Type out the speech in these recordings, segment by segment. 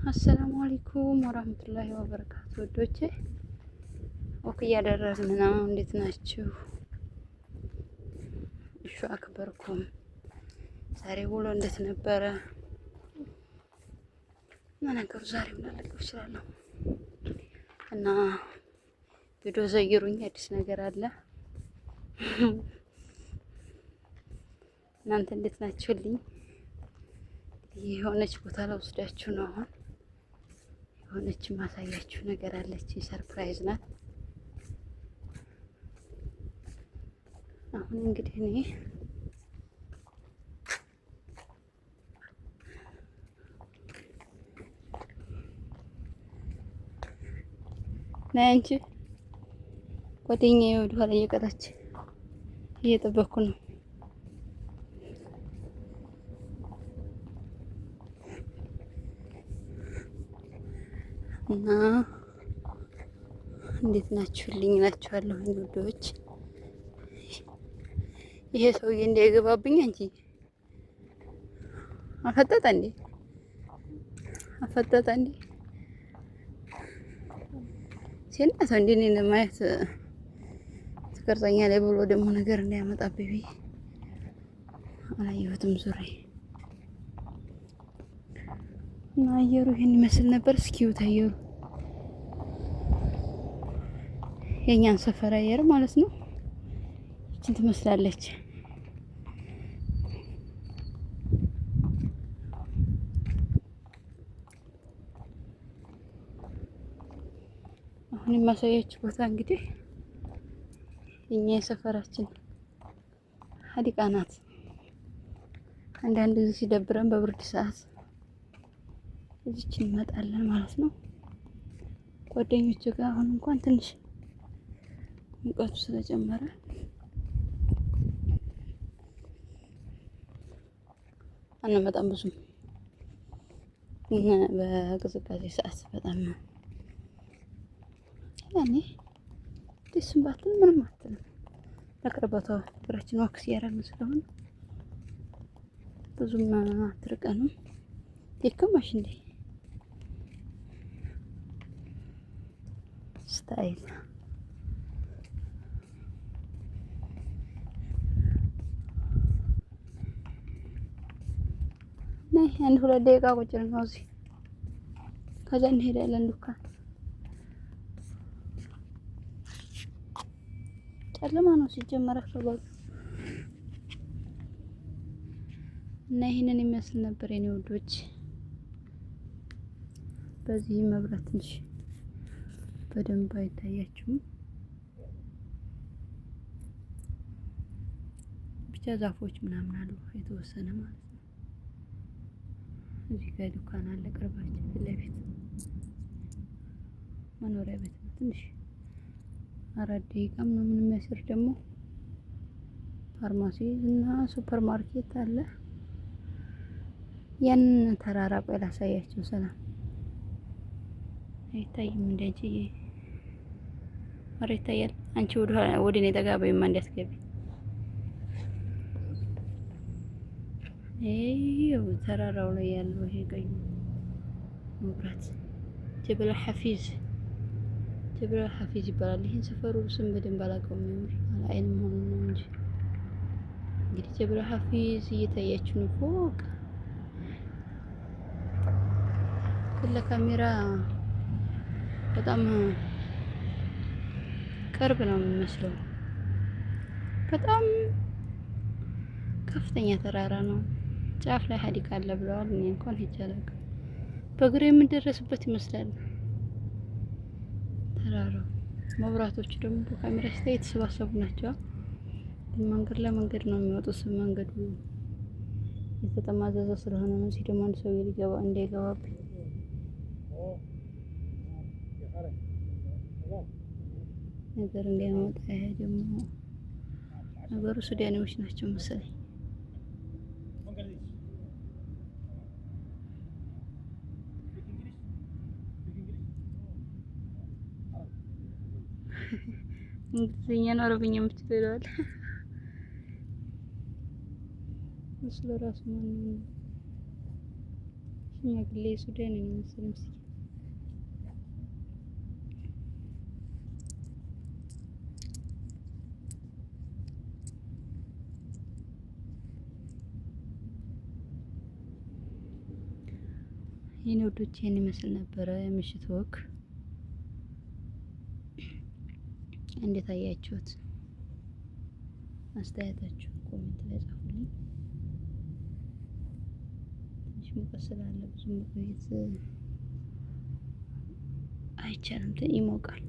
አሰላሙ አለይኩም ወራህመቱላሂ ወበረካቱ። ወዶቼ ወክ እያደረግን ነው። እንዴት ናችሁ? እሹ አክበርኩም። ዛሬ ውሎ እንዴት ነበረ? ነገሩ ዛሬ ምን አለቀው ይችላል እና ቪዲዮ ዘይሩኝ። አዲስ ነገር አለ። እናንተ እንዴት ናችሁልኝ? የሆነች ቦታ ላይ ወስዳችሁ ነው አሁን የሆነች ማሳያችሁ ነገር አለች። ሰርፕራይዝ ናት። አሁን እንግዲህ እኔ ነይ አንቺ ጓደኛዬ ወደ ኋላ እየቀረች እየጠበኩ ነው። እና እንዴት ናችሁልኝ እላችኋለሁ ውዶች። ይሄ ሰውዬ እንዳይገባብኝ እንጂ አፈጠጠ እንዴ ሲነሳው እንዴ እኔን ለማየት ትቀርጸኛለች ብሎ ደግሞ ነገር እንዳያመጣብኝ ብዬ አላየሁትም ዙሬ እና አየሩ ይሄን ይመስል ነበር። እስኪው ታየሩ የኛን ሰፈር አየር ማለት ነው። ይችን ትመስላለች። አሁን የማሳያችሁ ቦታ እንግዲህ የኛ የሰፈራችን ሀዲቃ ናት። አንዳንድ ጊዜ ሲደብረን በብርድ ሰዓት እዚች እንመጣለን ማለት ነው ጓደኞቼ ጋር። አሁን እንኳን ትንሽ ሙቀቱ ስለጨመረ አንመጣም ብዙም። በቅዝቃዜ ሰዓት በጣም ያኔ ደስም ባትል ምንም አትልም። በቅርበቷ እግራችን ወክስ እያደረግን ስለሆነ ብዙም አትርቀንም። ደከማሽ እንዴ ስታይል ነይ። አንድ 2 ደቂቃ ቁጭ ነው እዚህ። ከዛ እንሄዳለን ዱካን። ጨለማ ነው ሲጀመር አካባቢ እና ይሄንን የሚመስል ነበር የኔ ውዶች። በዚህ መብራት ትንሽ በደንብ አይታያችሁም። ብቻ ዛፎች ምናምን አሉ የተወሰነ ማለት ነው። እዚህ ጋር ዱካን አለ ቅርባችን ፊት ለፊት መኖሪያ ቤት ነው። ትንሽ 4 ደቂቃ ምናምን የሚያስር ደግሞ ፋርማሲ እና ሱፐር ማርኬት አለ። ያንን ተራራ ቆይ ላሳያችሁ። ሰላም አይታይም እንደጂ አረ ይታያል። አንቺ ወደ እኔ ጠጋ በይማ እንዲያስገቢ። ይሄው ተራራው ላይ ያለው ይሄ ቀዩ መብራት ጀበል ሐፊዝ ይባላል። ይሄን ሰፈሩ ስም በደንብ አላውቀውም። አይን መሆኑ ነው እንጂ እንግዲህ ጀበል ሐፊዝ እየታያችሁ ነው። ፎቅ ለካሜራ በጣም ቅርብ ነው የሚመስለው። በጣም ከፍተኛ ተራራ ነው። ጫፍ ላይ ሀዲቃ አለ ብለዋል። እኔ እንኳን ሄጄ አላውቅም። በእግሬ የምንደረስበት ይመስላል ተራራው። መብራቶቹ ደግሞ በካሜራ ሲታይ የተሰባሰቡ ናቸው። መንገድ ለመንገድ ነው የሚወጡት። መንገዱ የተጠማዘዘ ስለሆነ ነው። እዚህ ደግሞ አንድ ሰው እንዳይገባብኝ ነገር እንዲያመጣ። ይሄ ደግሞ ነገሩ ሱዳኔዎች ናቸው መሰለኝ። እንግሊዝኛ ነው አረብኛ የምትችለው ይላል። እሱ ለራሱ ማን ሽማግሌ ሱዳን ነው መሰለኝ። የኔ ወዶች ይሄን ይመስል ነበረ የምሽት ወግ። እንዴት አያችሁት? አስተያየታችሁ ኮሜንት ላይ ጻፉልኝ። ትንሽ ሙቀት ስላለ ብዙ መቆየት አይቻልም፣ ይሞቃል።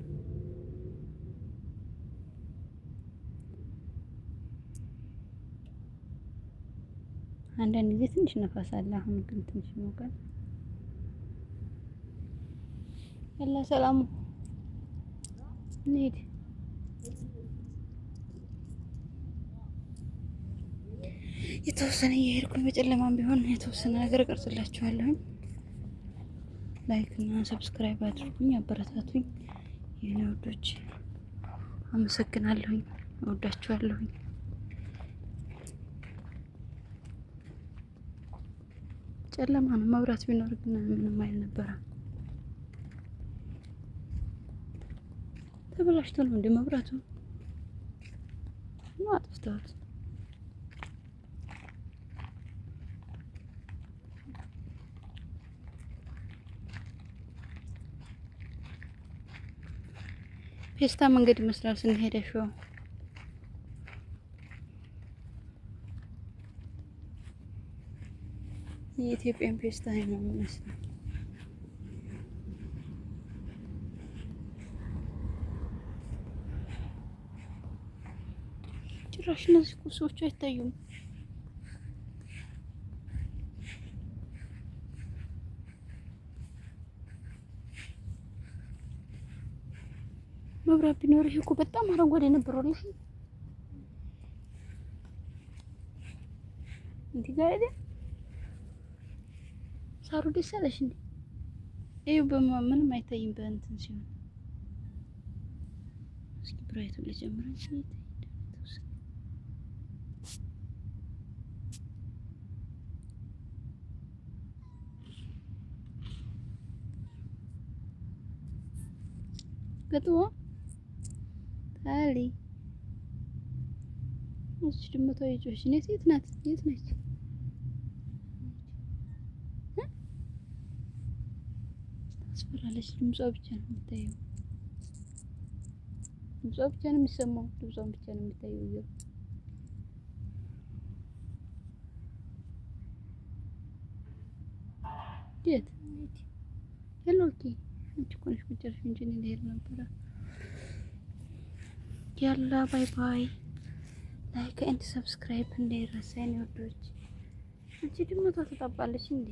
አንዳንድ ጊዜ ትንሽ ነፋስ አለ። አሁን ግን ትንሽ ይሞቃል። ያላ ሰላሙ እንሂድ። የተወሰነ እየሄድኩኝ በጨለማም ቢሆን የተወሰነ ነገር እቀርጽላችኋለሁ። ላይክ እና ሰብስክራይብ አድርጉኝ፣ አበረታቱኝ የኔ ወዶች። አመሰግናለሁኝ፣ እወዳችኋለሁኝ። ጨለማ ነው። መብራት ቢኖር ግን ምንም አይል ነበረ። ተበላሽቶ ነው እንደ መብራቱ ነው አጥፍተውት። ፌስታ መንገድ ይመስላል ስንሄድ ሾው የኢትዮጵያን ፌስታ ነው የሚመስለው። ጭራሽ እነዚህ ቁሶቹ አይታዩም። መብራት ቢኖር ይሄ እኮ በጣም አረንጓዴ ነበረው። ልጅ እንዴ ጋር አይደል? ሳሩ ደስ አለሽ እንዴ? ይሄው ምንም አይታይም በእንትን ሲሆን። እስኪ ብራይቱ ልጨምረን ሲል ገጥሞ ታሊ እሺ፣ ድመቷ የጮሽ ነው። የት ናት? የት ነች? ታስፈራለች። ድምጿ ብቻ ነው የሚታየው። ድምጿ ብቻ ነው የሚሰማው። ድምጿን ብቻ ነው የሚታየው። የት ሄሎ። ኦኬ፣ አንቺ እኮ ነሽ መጨረሻ እንጂ እኔ ልሄድ ነበረ። ያላ ባይ ባይ። ላይክ ኤንድ ሰብስክራይብ እንዳይረሳ የኔ ወዶች። አንቺ ድመቷ ትጠባለች እንዴ?